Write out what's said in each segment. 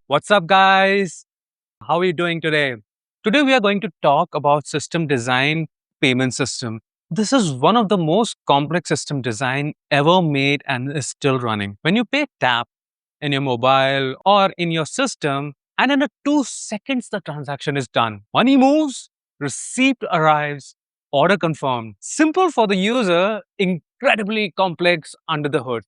What's up, guys? How are you doing today? Today, we are going to talk about system design payment system. This is one of the most complex system design ever made and is still running. When you pay tap in your mobile or in your system, and in a 2 seconds, the transaction is done. Money moves, receipt arrives, order confirmed. Simple for the user, incredibly complex under the hood.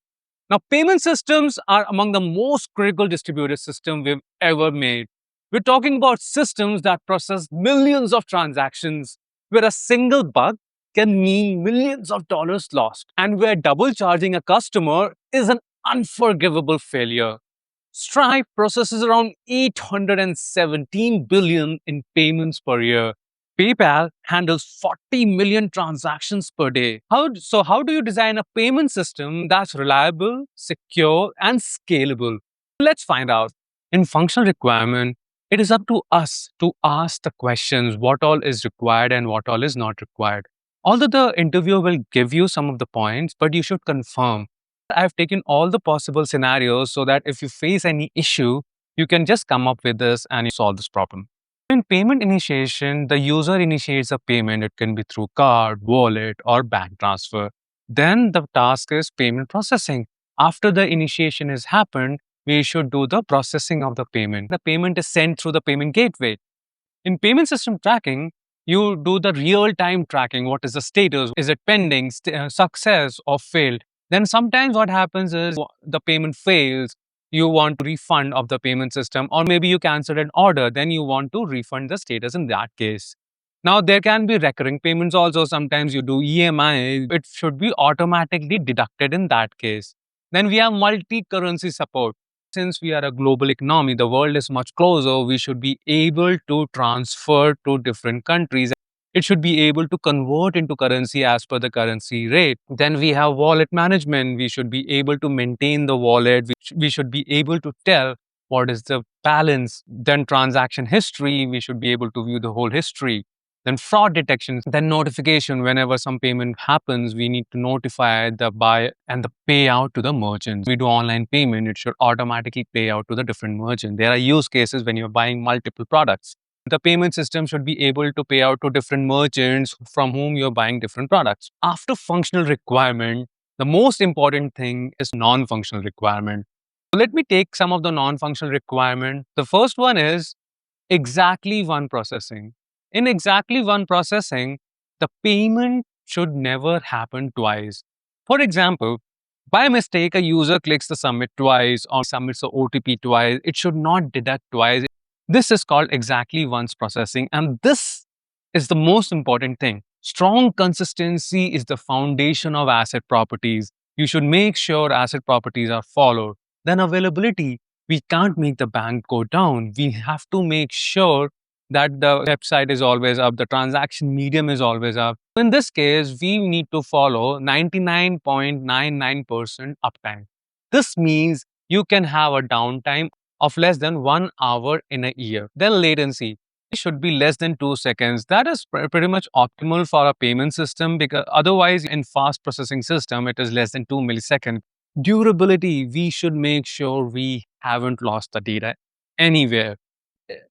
Now, payment systems are among the most critical distributed systems we've ever made. We're talking about systems that process millions of transactions, where a single bug can mean millions of dollars lost, and where double charging a customer is an unforgivable failure. Stripe processes around 817 billion in payments per year. PayPal handles 40 million transactions per day. How do you design a payment system that's reliable, secure, and scalable? Let's find out. In functional requirement, it is up to us to ask the questions what all is required and what all is not required. Although the interviewer will give you some of the points, but you should confirm. I've taken all the possible scenarios so that if you face any issue, you can just come up with this and you solve this problem. In payment initiation, the user initiates a payment. It can be through card, wallet, or bank transfer. Then the task is payment processing. After the initiation has happened, we should do the processing of the payment. The payment is sent through the payment gateway. In payment system tracking, you do the real time tracking. What is the status? Is it pending, success, or failed? Then sometimes what happens is the payment fails. You want to refund of the payment system, or maybe you cancel an order. Then you want to refund the status in that case. Now, there can be recurring payments also. Sometimes you do EMI. It should be automatically deducted in that case. Then we have multi currency support. Since we are a global economy, the world is much closer, we should be able to transfer to different countries. It should be able to convert into currency as per the currency rate. Then we have wallet management. We should be able to maintain the wallet. We should be able to tell what is the balance. Then transaction history, we should be able to view the whole history. Then fraud detection, then notification. Whenever some payment happens, we need to notify the buyer and the payout to the merchant. We do online payment, it should automatically pay out to the different merchant. There are use cases when you're buying multiple products. The payment system should be able to pay out to different merchants from whom you're buying different products. After functional requirement, the most important thing is non-functional requirement. So let me take some of the non-functional requirement. The first one is exactly one processing. In exactly one processing, the payment should never happen twice. For example, by mistake, a user clicks the submit twice or submits the OTP twice. It should not deduct twice. This is called exactly once processing, and this is the most important thing. Strong consistency is the foundation of asset properties. You should make sure asset properties are followed. Then availability, we can't make the bank go down. We have to make sure that the website is always up, the transaction medium is always up. In this case, we need to follow 99.99% uptime. This means you can have a downtime of less than 1 hour in a year. Then latency, it should be less than 2 seconds. That is pretty much optimal for a payment system, because otherwise in fast processing system, it is less than 2 milliseconds. Durability, we should make sure we haven't lost the data anywhere.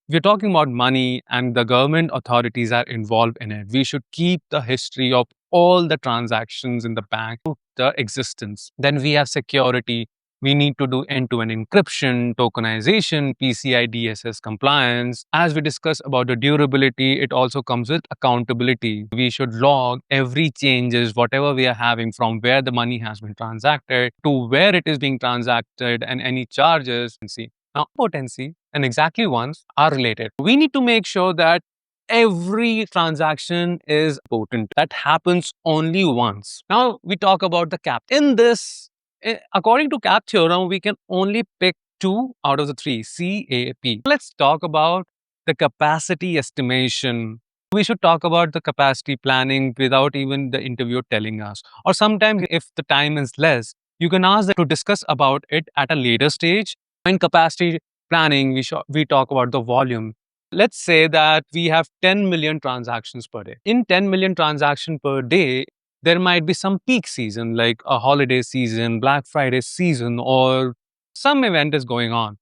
We're talking about money and the government authorities are involved in it. We should keep the history of all the transactions in the bank to the existence. Then we have security. We need to do end-to-end encryption, tokenization, PCI DSS compliance. As we discussed about the durability, it also comes with accountability. We should log every changes, whatever we are having, from where the money has been transacted to where it is being transacted and any charges. Now, potency and exactly once are related. We need to make sure that every transaction is potent. That happens only once. Now, we talk about the cap. In this, according to cap theorem, we can only pick 2 out of the 3, CAP. Let's talk about the capacity estimation. We should talk about the capacity planning without even the interviewer telling us. Or sometimes, if the time is less, you can ask them to discuss about it at a later stage. In capacity planning, we talk about the volume. Let's say that we have 10 million transactions per day. In 10 million transactions per day, there might be some peak season like a holiday season, Black Friday season, or some event is going on.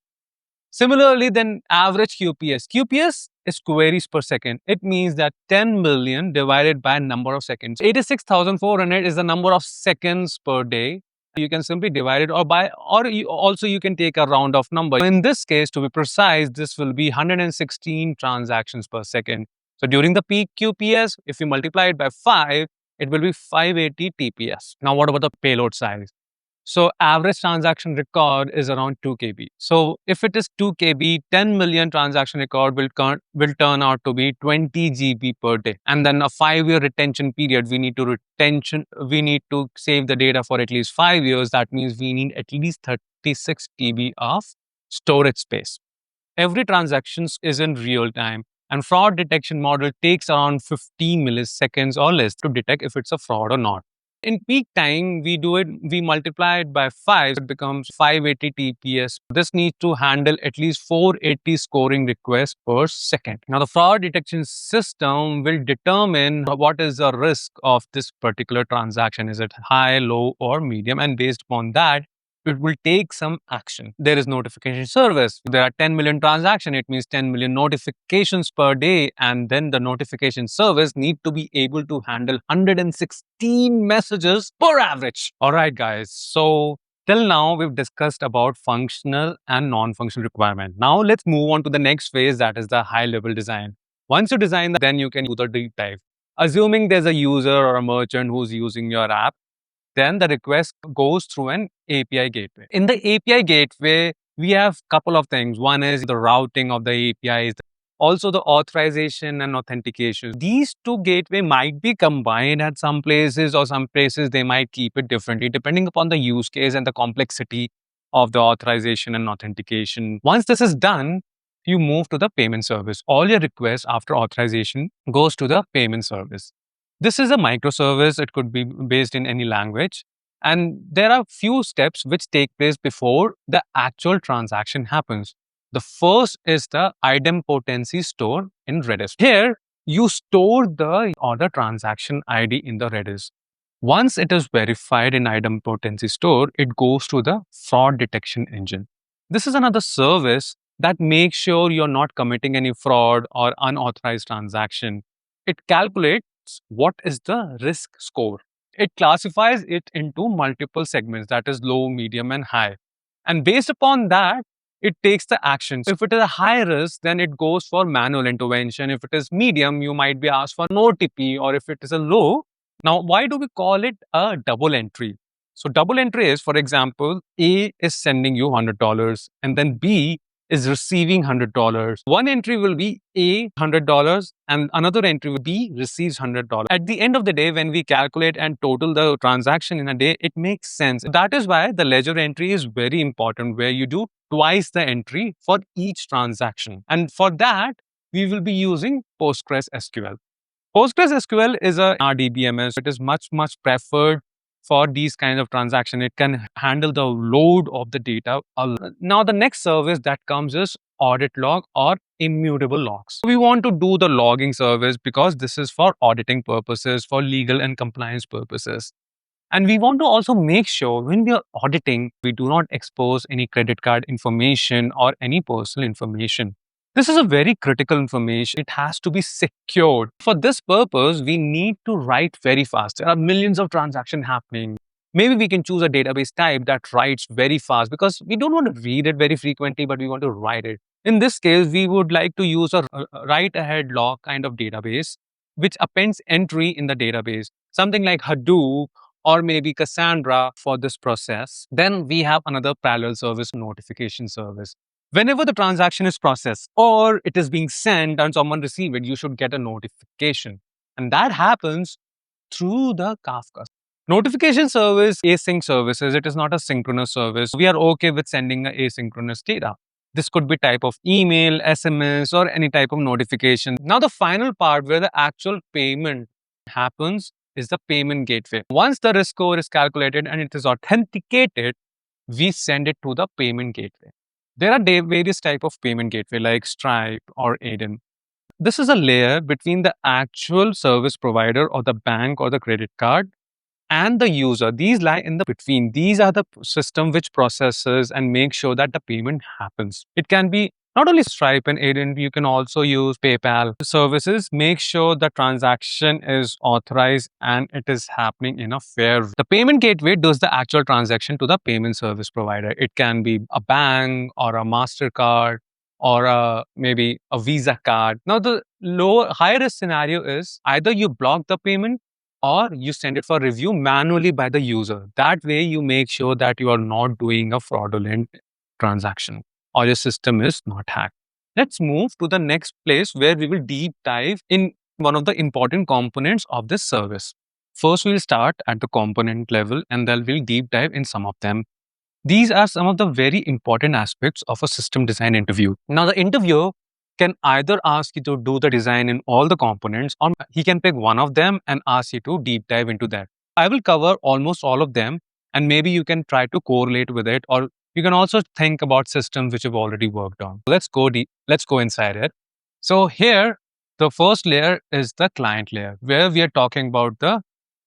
Similarly, then average QPS. QPS is queries per second. It means that 10 million divided by number of seconds. 86,400 is the number of seconds per day. You can simply divide it also you can take a round off number. In this case, to be precise, this will be 116 transactions per second. So during the peak QPS, if you multiply it by 5, it will be 580 TPS. Now, what about the payload size? So average transaction record is around 2 KB. So if it is 2 KB, 10 million transaction record will turn out to be 20 GB per day. And then a 5-year retention period, we need to save the data for at least 5 years. That means we need at least 36 TB of storage space. Every transaction is in real time, and fraud detection model takes around 50 milliseconds or less to detect if it's a fraud or not. In peak time, we multiply it by 5, it becomes 580 TPS. This needs to handle at least 480 scoring requests per second. Now, the fraud detection system will determine what is the risk of this particular transaction. Is it high, low, or medium? And based upon that, it will take some action. There is notification service. There are 10 million transactions. It means 10 million notifications per day. And then the notification service need to be able to handle 116 messages per average. All right, guys. So till now, we've discussed about functional and non-functional requirement. Now let's move on to the next phase, that is the high-level design. Once you design that, then you can do the deep dive. Assuming there's a user or a merchant who's using your app, then the request goes through an API gateway. In the API gateway, we have a couple of things. One is the routing of the APIs, also the authorization and authentication. These two gateway might be combined at some places, or some places they might keep it differently depending upon the use case and the complexity of the authorization and authentication. Once this is done, you move to the payment service. All your requests after authorization goes to the payment service. This is a microservice. It could be based in any language. And there are few steps which take place before the actual transaction happens. The first is the idempotency store in Redis. Here, you store the order transaction ID in the Redis. Once it is verified in idempotency store, it goes to the fraud detection engine. This is another service that makes sure you're not committing any fraud or unauthorized transaction. It calculates what is the risk score. It classifies it into multiple segments, that is low, medium, and high. And based upon that, it takes the actions. If it is a high risk, then it goes for manual intervention. If it is medium, you might be asked for an OTP, or if it is a low. Now, why do we call it a double entry? So double entry is, for example, A is sending you $100 and then B is receiving $100. One entry will be A $100 and another entry will B receives $100. At the end of the day, when we calculate and total the transaction in a day, it makes sense. That is why the ledger entry is very important, where you do twice the entry for each transaction. And for that, we will be using PostgreSQL. PostgreSQL is a RDBMS. It is much preferred for these kinds of transactions. It can handle the load of the data. Now, the next service that comes is audit log or immutable logs. We want to do the logging service because this is for auditing purposes, for legal and compliance purposes. And we want to also make sure when we are auditing, we do not expose any credit card information or any personal information. This is a very critical information. It has to be secured. For this purpose, we need to write very fast. There are millions of transactions happening. Maybe we can choose a database type that writes very fast because we don't want to read it very frequently, but we want to write it. In this case, we would like to use a write-ahead log kind of database, which appends entry in the database. Something like Hadoop or maybe Cassandra for this process. Then we have another parallel service, notification service. Whenever the transaction is processed or it is being sent and someone receives it, you should get a notification. And that happens through the Kafka. Notification service, async services, it is not a synchronous service. We are okay with sending asynchronous data. This could be type of email, SMS, or any type of notification. Now, the final part where the actual payment happens is the payment gateway. Once the risk score is calculated and it is authenticated, we send it to the payment gateway. There are various types of payment gateway like Stripe or Adyen. This is a layer between the actual service provider or the bank or the credit card and the user. These lie in the between. These are the system which processes and make sure that the payment happens. It can be not only Stripe and Adyen, you can also use PayPal services. Make sure the transaction is authorized and it is happening in a fair way. The payment gateway does the actual transaction to the payment service provider. It can be a bank or a MasterCard or maybe a Visa card. Now, the high risk scenario is either you block the payment or you send it for review manually by the user. That way, you make sure that you are not doing a fraudulent transaction or your system is not hacked. Let's move to the next place where we will deep dive in one of the important components of this service. First, we'll start at the component level and then we'll deep dive in some of them. These are some of the very important aspects of a system design interview. Now, the interviewer can either ask you to do the design in all the components, or he can pick one of them and ask you to deep dive into that. I will cover almost all of them, and maybe you can try to correlate with it, or you can also think about systems which you've already worked on. Let's go deep. Let's go inside it. So here, the first layer is the client layer, where we are talking about the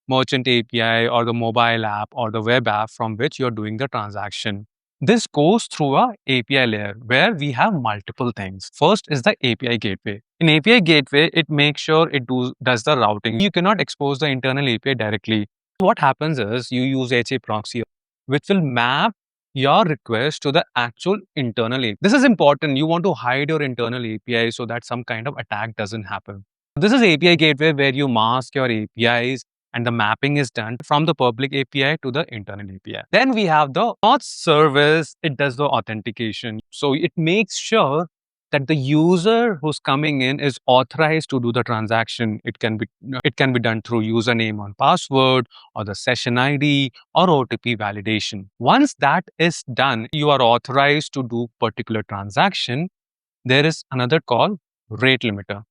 merchant API or the mobile app or the web app from which you're doing the transaction. This goes through a API layer where we have multiple things. First is the API gateway. In API gateway, it makes sure it does the routing. You cannot expose the internal API directly. What happens is you use HA proxy, which will map your request to the actual internal API. This is important. You want to hide your internal API so that some kind of attack doesn't happen. This is API gateway where you mask your APIs and the mapping is done from the public API to the internal API. Then we have the auth service. It does the authentication. So it makes sure that the user who's coming in is authorized to do the transaction. It can be done through username and password or the session ID or OTP validation. Once that is done, you are authorized to do particular transaction. There is another call, rate limiter.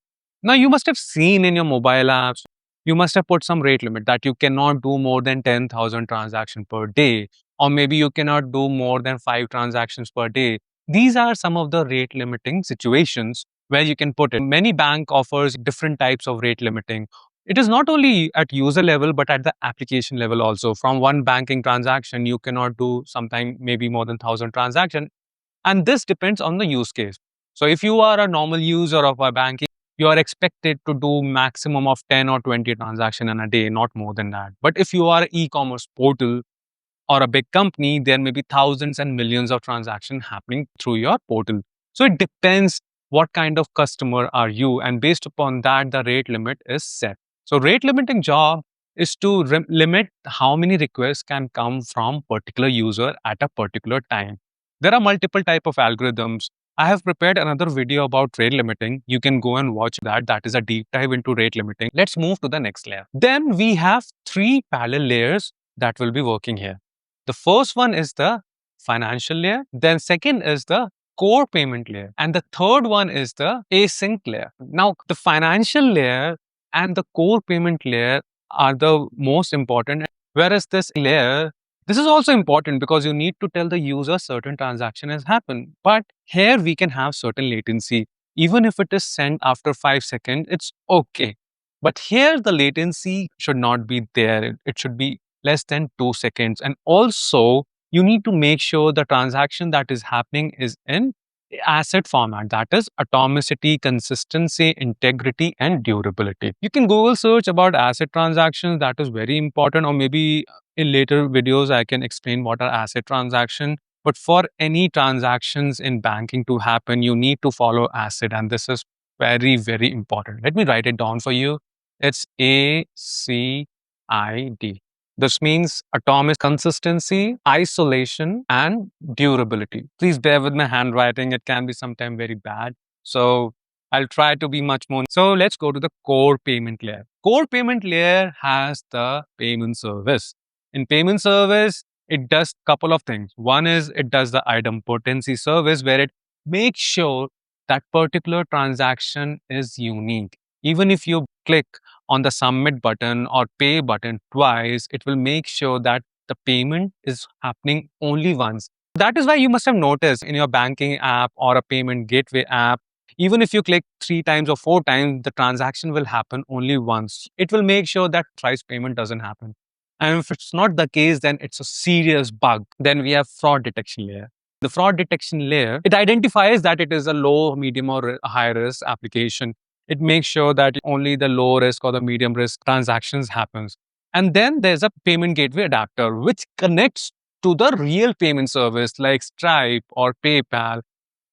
Now, you must have seen in your mobile apps, you must have put some rate limit that you cannot do more than 10,000 transactions per day, or maybe you cannot do more than 5 transactions per day. These are some of the rate limiting situations where you can put it. Many bank offers different types of rate limiting. It is not only at user level, but at the application level also. From one banking transaction, you cannot do sometime maybe more than 1,000 transactions. And this depends on the use case. So if you are a normal user of a banking, you are expected to do maximum of 10 or 20 transactions in a day, not more than that. But if you are an e-commerce portal or a big company, there may be thousands and millions of transactions happening through your portal. So it depends what kind of customer are you, and based upon that, the rate limit is set. So rate limiting job is to limit how many requests can come from particular user at a particular time. There are multiple type of algorithms. I have prepared another video about rate limiting. You can go and watch that. That is a deep dive into rate limiting. Let's move to the next layer. Then we have 3 parallel layers that will be working here. The first one is the financial layer. Then second is the core payment layer. And the third one is the async layer. Now, the financial layer and the core payment layer are the most important. Whereas this is also important because you need to tell the user certain transaction has happened. But here we can have certain latency. Even if it is sent after 5 seconds, it's okay. But here the latency should not be there. It should be less than 2 seconds. And also, you need to make sure the transaction that is happening is in asset format. That is atomicity, consistency, integrity, and durability. You can Google search about asset transactions. That is very important. Or maybe in later videos, I can explain what are asset transactions. But for any transactions in banking to happen, you need to follow ACID. And this is very, very important. Let me write it down for you. It's ACID. This means atomic consistency, isolation, and durability. Please bear with my handwriting. It can be sometimes very bad. So I'll try to be much more. So let's go to the core payment layer. Core payment layer has the payment service. In payment service, it does a couple of things. One is it does the idempotency service where it makes sure that particular transaction is unique. Even if you click on the submit button or pay button twice, it will make sure that the payment is happening only once. That is why you must have noticed in your banking app or a payment gateway app, even if you click 3 times or 4 times, the transaction will happen only once. It will make sure that thrice payment doesn't happen. And if it's not the case, then it's a serious bug. Then we have fraud detection layer. The fraud detection layer, it identifies that it is a low, medium, or high risk application. It makes sure that only the low risk or the medium risk transactions happens. And then there's a payment gateway adapter, which connects to the real payment service like Stripe or PayPal,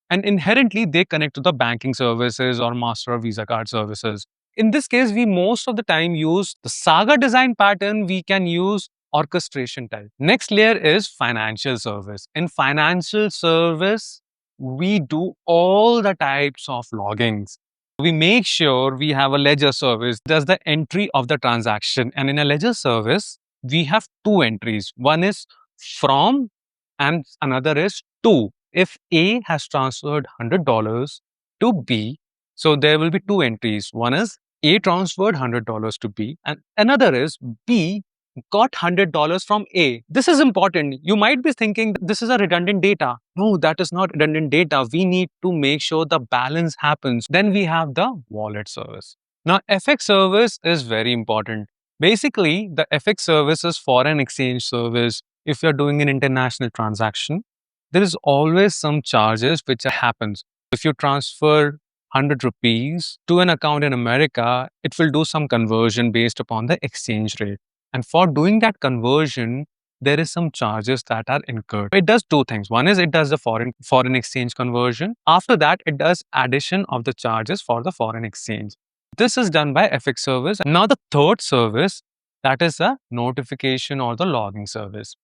and inherently they connect to the banking services or master or visa card services. In this case, we most of the time use the Saga design pattern. We can use orchestration type. Next layer is financial service. In financial service, we do all the types of loggings. We make sure we have a ledger service, does the entry of the transaction. And in a ledger service, we have two entries. One is from and another is to. If A has transferred $100 to B, so there will be two entries. One is A transferred $100 to B, and another is B got $100 from A. This is important. You might be thinking this is a redundant data. No, that is not redundant data. We need to make sure the balance happens. Then we have the wallet service. Now, FX service is very important. Basically, the FX service is foreign exchange service. If you're doing an international transaction, there is always some charges which happens. If you transfer 100 rupees to an account in America, it will do some conversion based upon the exchange rate. And for doing that conversion, there is some charges that are incurred. It does two things. One is it does the foreign exchange conversion. After that, it does addition of the charges for the foreign exchange. This is done by FX service. Now the third service, that is a notification or the logging service.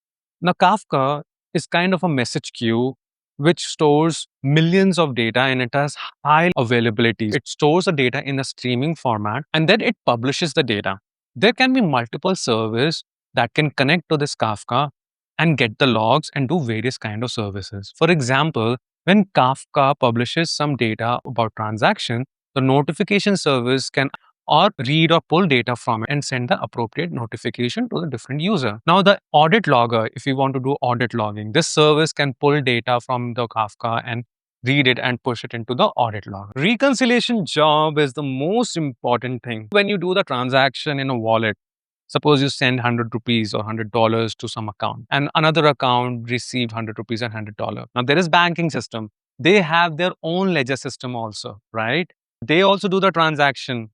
Now Kafka is kind of a message queue which stores millions of data and it has high availability. It stores the data in a streaming format and then it publishes the data. There can be multiple servers that can connect to this Kafka and get the logs and do various kind of services. For example, when Kafka publishes some data about transaction, the notification service can or read or pull data from it and send the appropriate notification to the different user. Now, the audit logger, if you want to do audit logging, this service can pull data from the Kafka and read it and push it into the audit logger. Reconciliation job is the most important thing. When you do the transaction in a wallet, suppose you send 100 rupees or $100 to some account and another account received 100 rupees and $100. Now, there is banking system. They have their own ledger system also, right? They also do the transaction.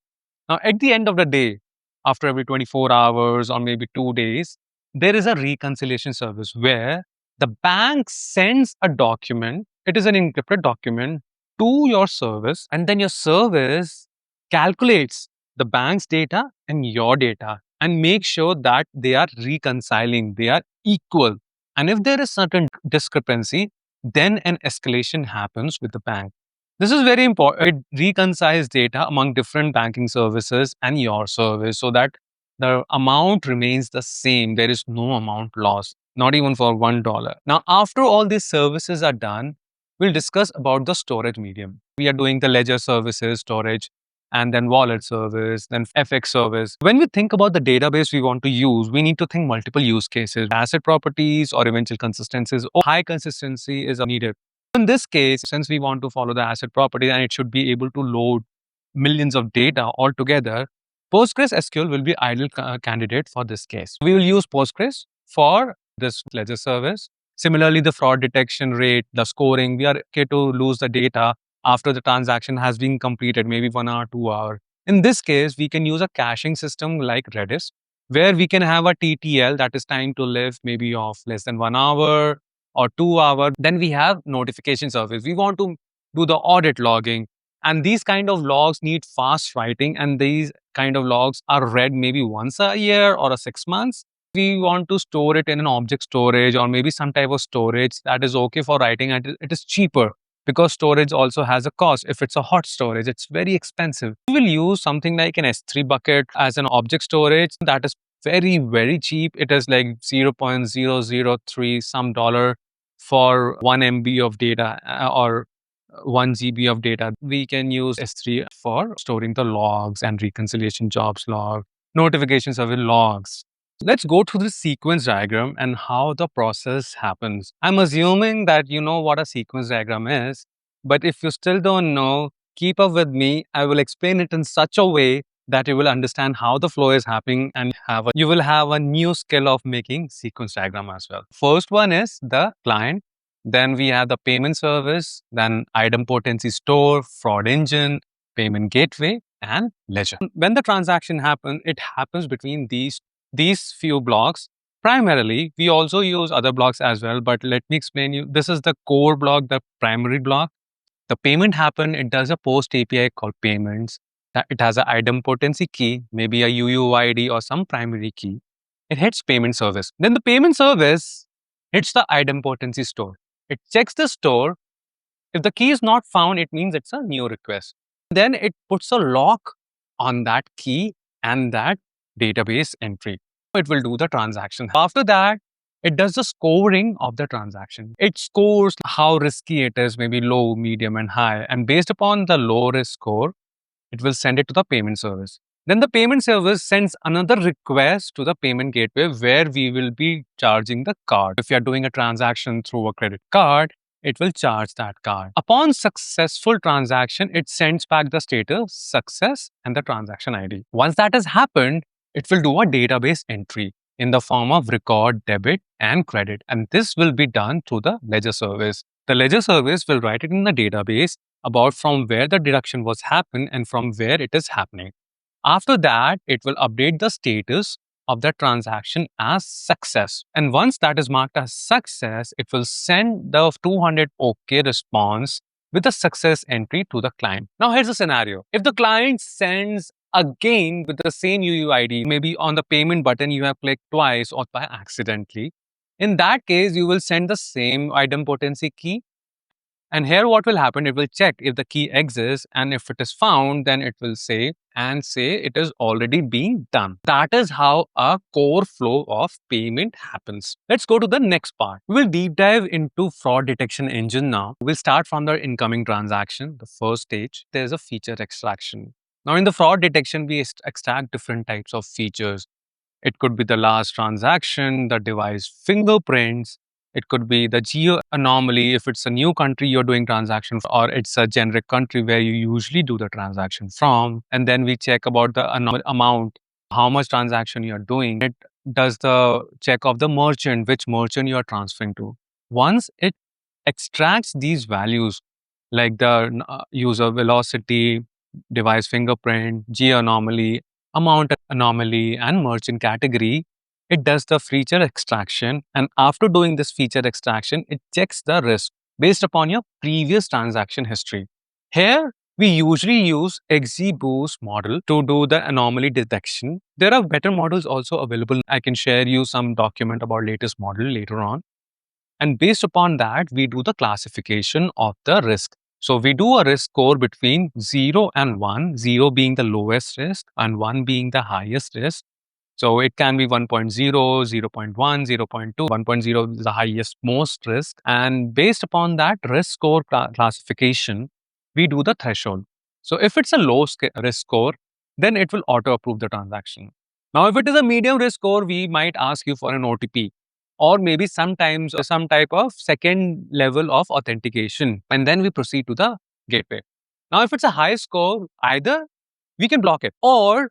Now, at the end of the day, after every 24 hours or maybe 2 days, there is a reconciliation service where the bank sends a document. It is an encrypted document to your service, and then your service calculates the bank's data and your data and make sure that they are reconciling, they are equal. And if there is certain discrepancy, then an escalation happens with the bank. This is very important. It reconciles data among different banking services and your service so that the amount remains the same. There is no amount lost, not even for $1. Now, after all these services are done, we'll discuss about the storage medium. We are doing the ledger services, storage, and then wallet service, then FX service. When we think about the database we want to use, we need to think multiple use cases, asset properties or eventual consistencies, or high consistency is needed. In this case, since we want to follow the asset property and it should be able to load millions of data altogether, PostgreSQL will be ideal candidate for this case. We will use Postgres for this ledger service. Similarly, the fraud detection rate, the scoring, we are okay to lose the data after the transaction has been completed, maybe 1 hour, 2 hour. In this case, we can use a caching system like Redis, where we can have a TTL, that is time to live, maybe of less than 1 hour or 2 hours. Then we have notification service. We want to do the audit logging. And these kind of logs need fast writing. And these kind of logs are read maybe once a year or a 6 months. We want to store it in an object storage or maybe some type of storage that is okay for writing, and it is cheaper because storage also has a cost. If it's a hot storage, it's very expensive. We will use something like an S3 bucket as an object storage that is very, very cheap. It is like 0.003 some dollar for 1 MB of data or 1 GB of data. We can use S3 for storing the logs and reconciliation jobs log, notification service logs. Let's go through the sequence diagram and how the process happens. I'm assuming that you know what a sequence diagram is, but if you still don't know, keep up with me. I will explain it in such a way that you will understand how the flow is happening, and you will have a new skill of making sequence diagram as well. First one is the client. Then we have the payment service, then idempotency store, fraud engine, payment gateway, and ledger. When the transaction happens, it happens between these few blocks. Primarily, we also use other blocks as well, but let me explain you. This is the core block, the primary block. The payment happen, it does a post API called payments. That it has an idempotency key, maybe a UUID or some primary key. It hits payment service. Then the payment service hits the idempotency store. It checks the store. If the key is not found, it means it's a new request. Then it puts a lock on that key and that database entry. It will do the transaction. After that, it does the scoring of the transaction. It scores how risky it is, maybe low, medium, and high. And based upon the low risk score, it will send it to the payment service. Then the payment service sends another request to the payment gateway where we will be charging the card. If you are doing a transaction through a credit card, it will charge that card. Upon successful transaction, it sends back the status, success, and the transaction ID. Once that has happened, it will do a database entry in the form of record, debit, and credit. And this will be done through the ledger service. The ledger service will write it in the database about from where the deduction was happened and from where it is happening. After that, it will update the status of the transaction as success. And once that is marked as success, it will send the 200 OK response with the success entry to the client. Now, here's the scenario. If the client sends again with the same UUID, maybe on the payment button you have clicked twice or by accidentally, in that case, you will send the same idempotency key. And here what will happen, it will check if the key exists, and if it is found, then it will say it is already being done. That is how a core flow of payment happens. Let's go to the next part. We'll deep dive into fraud detection engine now. We'll start from the incoming transaction, the first stage. There's a feature extraction. Now in the fraud detection, we extract different types of features. It could be the last transaction, the device fingerprints. It could be the geo anomaly if it's a new country you're doing transaction or it's a generic country where you usually do the transaction from. And then we check about the amount, how much transaction you're doing. It does the check of the merchant, which merchant you're transferring to. Once it extracts these values like the user velocity, device fingerprint, geo anomaly, amount anomaly, and merchant category, it does the feature extraction. And after doing this feature extraction, it checks the risk based upon your previous transaction history. Here, we usually use XGBoost model to do the anomaly detection. There are better models also available. I can share you some document about latest model later on. And based upon that, we do the classification of the risk. So we do a risk score between 0 and 1, 0 being the lowest risk and 1 being the highest risk. So it can be 1.0, 0.1, 0.2, 1.0 is the highest, most risk. And based upon that risk score classification, we do the threshold. So if it's a low risk score, then it will auto approve the transaction. Now, if it is a medium risk score, we might ask you for an OTP or maybe sometimes some type of second level of authentication. And then we proceed to the gateway. Now, if it's a high score, either we can block it or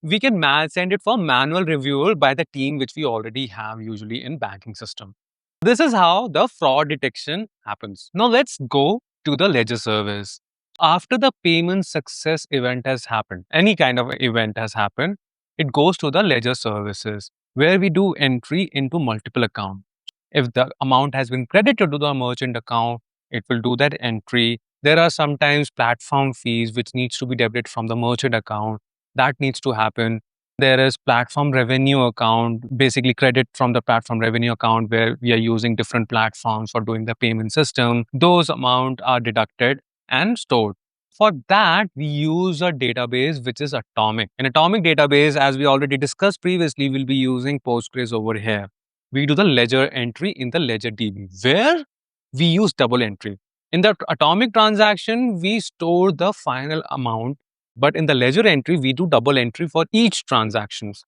we can send it for manual review by the team which we already have usually in banking system. This is how the fraud detection happens. Now let's go to the ledger service. After the payment success event has happened, any kind of event has happened, it goes to the ledger services where we do entry into multiple accounts. If the amount has been credited to the merchant account, it will do that entry. There are sometimes platform fees which needs to be debited from the merchant account. That needs to happen. There is platform revenue account, basically credit from the platform revenue account where we are using different platforms for doing the payment system. Those amounts are deducted and stored. For that, we use a database which is atomic. In atomic database, as we already discussed previously, we'll be using Postgres over here. We do the ledger entry in the ledger DB where we use double entry. In the atomic transaction, we store the final amount, but in the ledger entry, we do double entry for each transactions.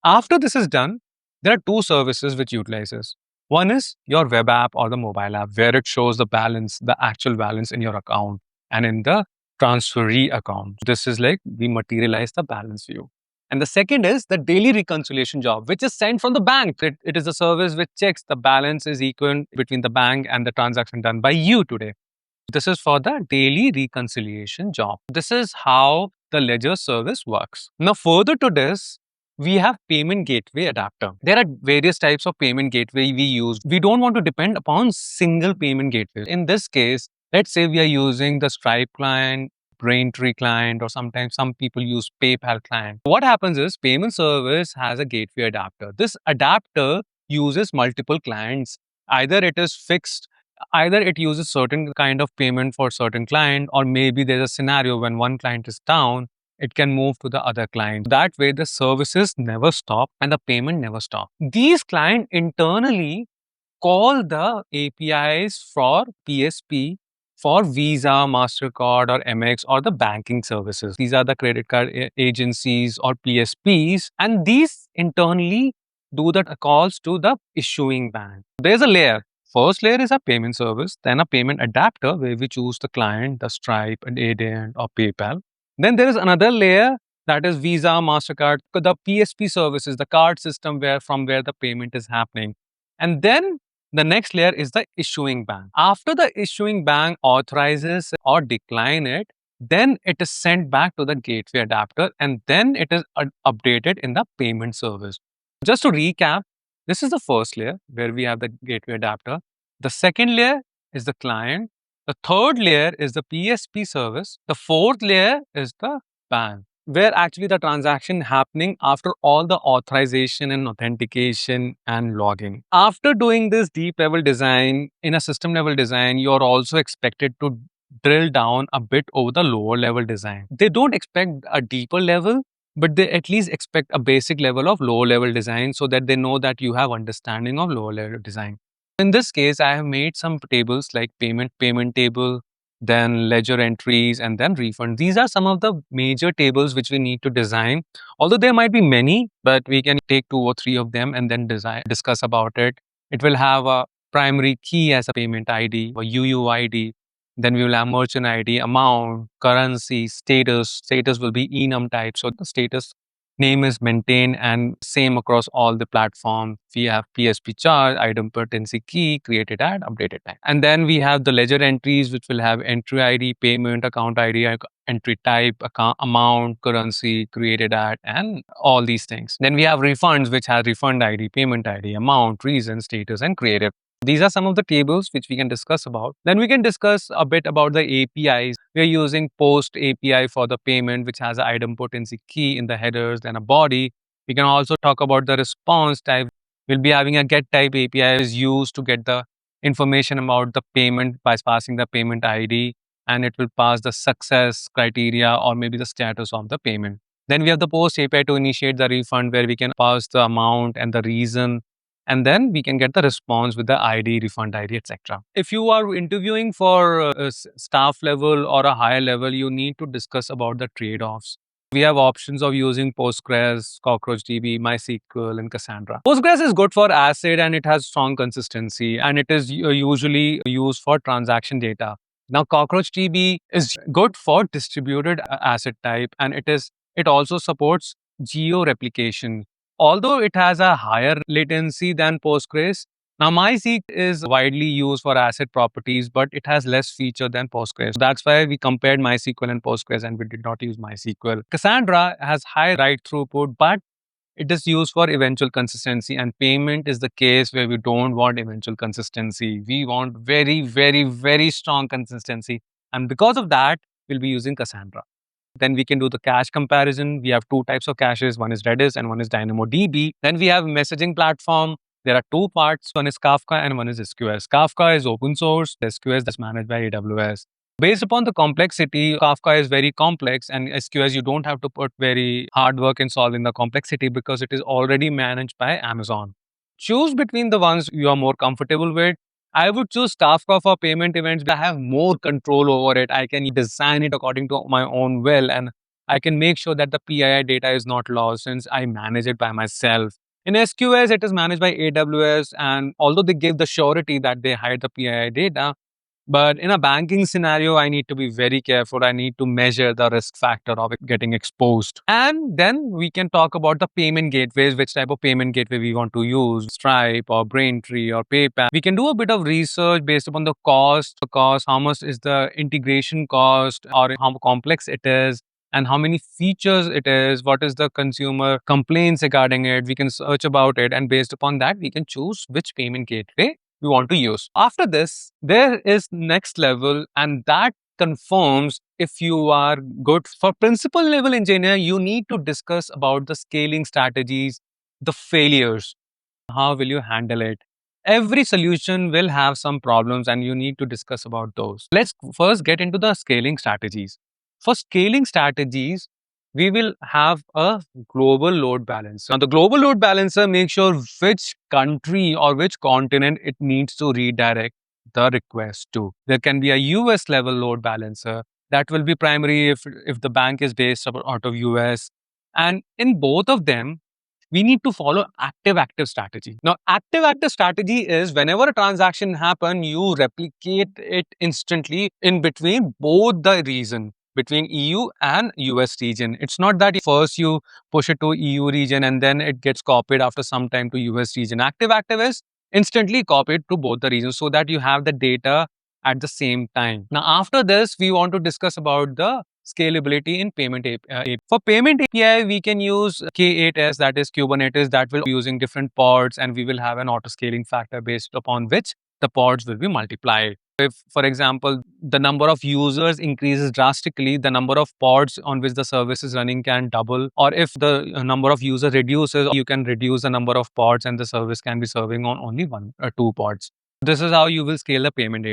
After this is done, there are two services which utilizes. One is your web app or the mobile app where it shows the balance, the actual balance in your account and in the transferee account. This is like we materialize the balance view. And the second is the daily reconciliation job, which is sent from the bank. It is a service which checks the balance is equal between the bank and the transaction done by you today. This is for the daily reconciliation job. This is how the ledger service works. Now, further to this, we have payment gateway adapter. There are various types of payment gateway we use. We don't want to depend upon single payment gateway. In this case, let's say we are using the Stripe client, Braintree client, or sometimes some people use PayPal client. What happens is payment service has a gateway adapter. This adapter uses multiple clients. Either it is fixed, either it uses certain kind of payment for certain client, or maybe there's a scenario when one client is down, it can move to the other client. That way the services never stop and the payment never stop. These clients internally call the APIs for PSP for Visa, MasterCard, or MX, or the banking services. These are the credit card agencies or PSPs, and these internally do the calls to the issuing bank. There's a layer. First layer is a payment service, then a payment adapter where we choose the client, the Stripe, and Adyen, or PayPal. Then there is another layer that is Visa, MasterCard, the PSP services, the card system from where the payment is happening. And then the next layer is the issuing bank. After the issuing bank authorizes or decline it, then it is sent back to the gateway adapter, and then it is updated in the payment service. Just to recap, this is the first layer where we have the gateway adapter. The second layer is the client. The third layer is the PSP service. The fourth layer is the bank, where actually the transaction happening after all the authorization and authentication and logging. After doing this deep level design, in a system level design, you're also expected to drill down a bit over the lower level design. They don't expect a deeper level, but they at least expect a basic level of lower level design so that they know that you have understanding of lower level design. In this case, I have made some tables like payment table, then ledger entries, and then refund. These are some of the major tables which we need to design. Although there might be many, but we can take 2 or 3 of them and then discuss about it. It will have a primary key as a payment ID, or UUID. Then we will have merchant ID, amount, currency, status. Status will be enum type. So the status name is maintained and same across all the platforms. We have PSP charge, idempotency key, created at, updated time. And then we have the ledger entries, which will have entry ID, payment account ID, entry type, account, amount, currency, created at, and all these things. Then we have refunds, which has refund ID, payment ID, amount, reason, status, and creative. These are some of the tables which we can discuss about. Then we can discuss a bit about the APIs. We are using Post API for the payment, which has an idempotency key in the headers, then a body. We can also talk about the response type. We'll be having a get type API is used to get the information about the payment by passing the payment ID, and it will pass the success criteria or maybe the status of the payment. Then we have the Post API to initiate the refund, where we can pass the amount and the reason, and then we can get the response with the ID, refund ID, etc. If you are interviewing for a staff level or a higher level, you need to discuss about the trade-offs. We have options of using Postgres, CockroachDB, MySQL, and Cassandra. Postgres is good for ACID and it has strong consistency, and it is usually used for transaction data. Now, CockroachDB is good for distributed ACID type, and it also supports geo-replication. Although it has a higher latency than Postgres, now MySQL is widely used for ACID properties, but it has less feature than Postgres. That's why we compared MySQL and Postgres, and we did not use MySQL. Cassandra has high write throughput, but it is used for eventual consistency, and payment is the case where we don't want eventual consistency. We want very, very, very strong consistency. And because of that, we'll be using Cassandra. Then we can do the cache comparison. We have 2 types of caches. One is Redis and one is DynamoDB. Then we have messaging platform. There are 2 parts. One is Kafka and one is SQS. Kafka is open source. The SQS is managed by AWS. Based upon the complexity, Kafka is very complex, and SQS, you don't have to put very hard work in solving the complexity because it is already managed by Amazon. Choose between the ones you are more comfortable with. I would choose Kafka for payment events. I have more control over it. I can design it according to my own will, and I can make sure that the PII data is not lost since I manage it by myself. In SQS, it is managed by AWS, and although they give the surety that they hide the PII data, But in a banking scenario, I need to be very careful. I need to measure the risk factor of it getting exposed. And then we can talk about the payment gateways, which type of payment gateway we want to use, Stripe or Braintree or PayPal. We can do a bit of research based upon the cost, how much is the integration cost, or how complex it is, and how many features it is, what is the consumer complaints regarding it. We can search about it, and based upon that, we can choose which payment gateway we want to use. After this, there is next level, and that confirms if you are good. For principal level engineer, you need to discuss about the scaling strategies, the failures, how will you handle it. Every solution will have some problems, and you need to discuss about those. Let's first get into the scaling strategies. For scaling strategies, we will have a global load balancer. Now, the global load balancer makes sure which country or which continent it needs to redirect the request to. There can be a US level load balancer that will be primary if the bank is based out of US. And in both of them, we need to follow active strategy. Now, active strategy is whenever a transaction happen, you replicate it instantly in between both the region, between EU and US region. It's not that first you push it to EU region and then it gets copied after some time to US region. Active is instantly copied to both the regions so that you have the data at the same time. Now, after this, we want to discuss about the scalability in payment API. For payment API, we can use K8s, that is Kubernetes, that will be using different pods, and we will have an auto scaling factor based upon which the pods will be multiplied. If, for example, the number of users increases drastically, the number of pods on which the service is running can double. Or if the number of users reduces, you can reduce the number of pods and the service can be serving on only one or two pods. This is how you will scale the payment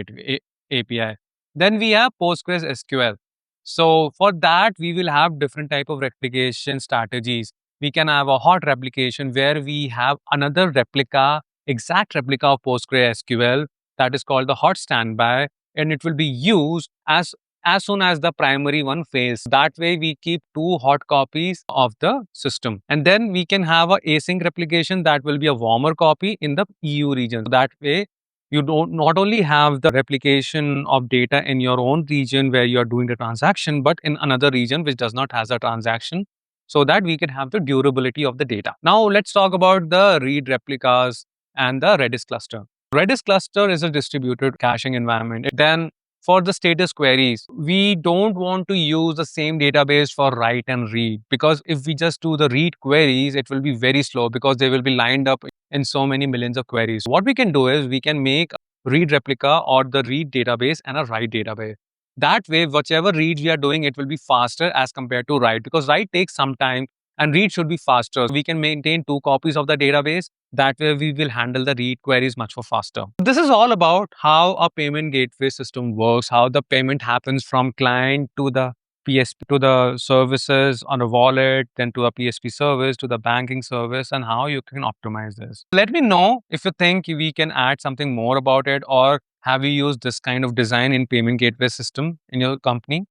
API. Then we have Postgres SQL. So for that, we will have different type of replication strategies. We can have a hot replication where we have another replica, exact replica of PostgreSQL, that is called the hot standby, and it will be used as soon as the primary one fails. That way, we keep two hot copies of the system. And then we can have a async replication that will be a warmer copy in the EU region. That way, you don't not only have the replication of data in your own region where you are doing the transaction, but in another region which does not has a transaction, so that we can have the durability of the data. Now let's talk about the read replicas and the Redis cluster. Redis cluster is a distributed caching environment. Then for the status queries, we don't want to use the same database for write and read, because if we just do the read queries, it will be very slow because they will be lined up in so many millions of queries. What we can do is we can make a read replica or the read database and a write database. That way, whichever read we are doing, it will be faster as compared to write, because write takes some time and read should be faster. We can maintain two copies of the database. That way, we will handle the read queries much more faster. This is all about how a payment gateway system works, how the payment happens from client to the PSP, to the services on a wallet, then to a PSP service, to the banking service, and how you can optimize this. Let me know if you think we can add something more about it, or have you used this kind of design in payment gateway system in your company?